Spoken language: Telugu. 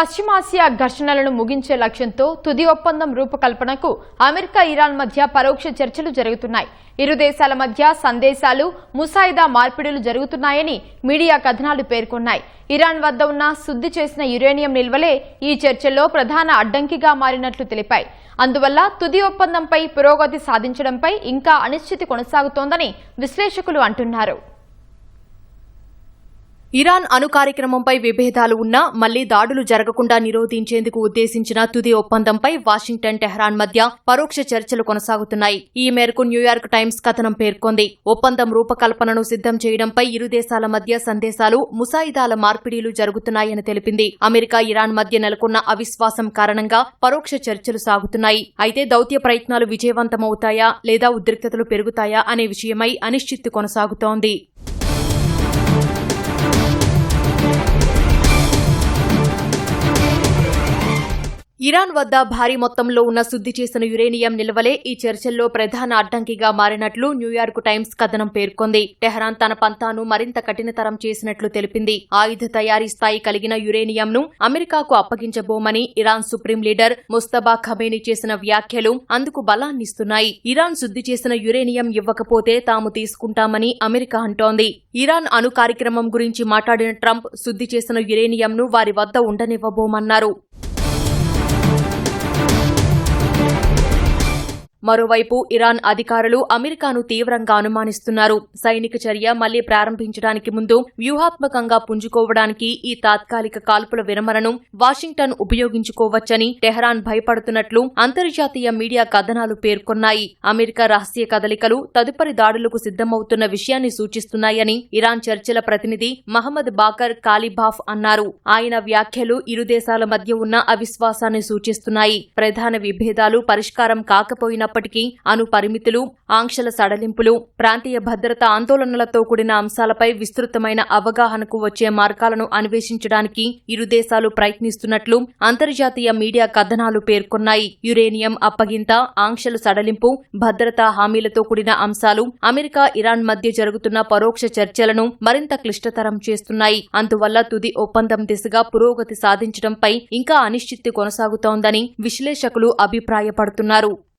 పశ్చిమాసియా ఘర్షణలను ముగించే లక్ష్యంతో తుది ఒప్పందం రూపకల్పనకు అమెరికా ఇరాన్ మధ్య పరోక్ష చర్చలు జరుగుతున్నాయి. ఇరు దేశాల మధ్య సందేశాలు, ముసాయిదా మార్పిడులు జరుగుతున్నాయని మీడియా కథనాలు పేర్కొన్నాయి. ఇరాన్ వద్ద ఉన్న శుద్ధి చేసిన యురేనియం నిల్వలే ఈ చర్చల్లో ప్రధాన అడ్డంకిగా మారినట్లు తెలిపాయి. అందువల్ల తుది ఒప్పందంపై పురోగతి సాధించడంపై ఇంకా అనిశ్చితి కొనసాగుతోందని విశ్లేషకులు అంటున్నారు. ఇరాన్ అణు కార్యక్రమంపై విభేదాలు ఉన్నా మళ్లీ దాడులు జరగకుండా నిరోధించేందుకు ఉద్దేశించిన తుది ఒప్పందంపై వాషింగ్టన్, టెహ్రాన్ మధ్య పరోక్ష చర్చలు కొనసాగుతున్నాయి. ఈ మేరకు న్యూయార్క్ టైమ్స్ కథనం పేర్కొంది. ఒప్పందం రూపకల్పనను సిద్ధం చేయడంపై ఇరు దేశాల మధ్య సందేశాలు, ముసాయిదాల మార్పిడీలు జరుగుతున్నాయని తెలిపింది. అమెరికా, ఇరాన్ మధ్య నెలకొన్న అవిశ్వాసం కారణంగా పరోక్ష చర్చలు సాగుతున్నాయి. అయితే దౌత్య ప్రయత్నాలు విజయవంతమవుతాయా లేదా ఉద్రిక్తతలు పెరుగుతాయా అనే విషయమై అనిశ్చితి కొనసాగుతోంది. ఇరాన్ వద్ద భారీ మొత్తంలో ఉన్న శుద్ధి చేసిన యురేనియం నిల్వలే ఈ చర్చల్లో ప్రధాన అడ్డంకిగా మారినట్లు న్యూయార్క్ టైమ్స్ కథనం పేర్కొంది. టెహ్రాన్ తన పంతాను మరింత కఠినతరం చేసినట్లు తెలిపింది. ఆయుధ తయారీ స్థాయి కలిగిన యురేనియంను అమెరికాకు అప్పగించబోమని ఇరాన్ సుప్రీం లీడర్ ముస్తబా ఖమేనీ చేసిన వ్యాఖ్యలు అందుకు బలాన్నిస్తున్నాయి. ఇరాన్ శుద్ధి చేసిన యురేనియం ఇవ్వకపోతే తాము తీసుకుంటామని అమెరికా అంటోంది. ఇరాన్ అణు కార్యక్రమం గురించి మాట్లాడిన ట్రంప్ శుద్ధి చేసిన యురేనియంను వారి వద్ద ఉండనివ్వబోమన్నారు. మరోవైపు ఇరాన్ అధికారులు అమెరికాను తీవ్రంగా అనుమానిస్తున్నారు. సైనిక చర్య మళ్లీ ప్రారంభించడానికి ముందు వ్యూహాత్మకంగా పుంజుకోవడానికి ఈ తాత్కాలిక కాల్పుల విరమణను వాషింగ్టన్ ఉపయోగించుకోవచ్చని టెహ్రాన్ భయపడుతున్నట్లు అంతర్జాతీయ మీడియా కథనాలు పేర్కొన్నాయి. అమెరికా రహస్య కదలికలు తదుపరి దాడులకు సిద్దమవుతున్న విషయాన్ని సూచిస్తున్నాయని ఇరాన్ చర్చల ప్రతినిధి మహమ్మద్ బాకర్ కాలిబాఫ్ అన్నారు. ఆయన వ్యాఖ్యలు ఇరు దేశాల మధ్య ఉన్న అవిశ్వాసాన్ని సూచిస్తున్నాయి. ప్రధాన విభేదాలు పరిష్కారం కాకపోయినా అణు పరిమితులు, ఆంక్షల సడలింపులు, ప్రాంతీయ భద్రతా ఆందోళనలతో కూడిన అంశాలపై విస్తృతమైన అవగాహనకు వచ్చే మార్గాలను అన్వేషించడానికి ఇరు దేశాలు ప్రయత్నిస్తున్నట్లు అంతర్జాతీయ మీడియా కథనాలు పేర్కొన్నాయి. యురేనియం అప్పగింత, ఆంక్షల సడలింపు, భద్రతా హామీలతో కూడిన అంశాలు అమెరికా, ఇరాన్ మధ్య జరుగుతున్న పరోక్ష చర్చలను మరింత క్లిష్టతరం చేస్తున్నాయి. అందువల్ల తుది ఒప్పందం దిశగా పురోగతి సాధించడంపై ఇంకా అనిశ్చితి కొనసాగుతోందని విశ్లేషకులు అభిప్రాయపడుతున్నారు.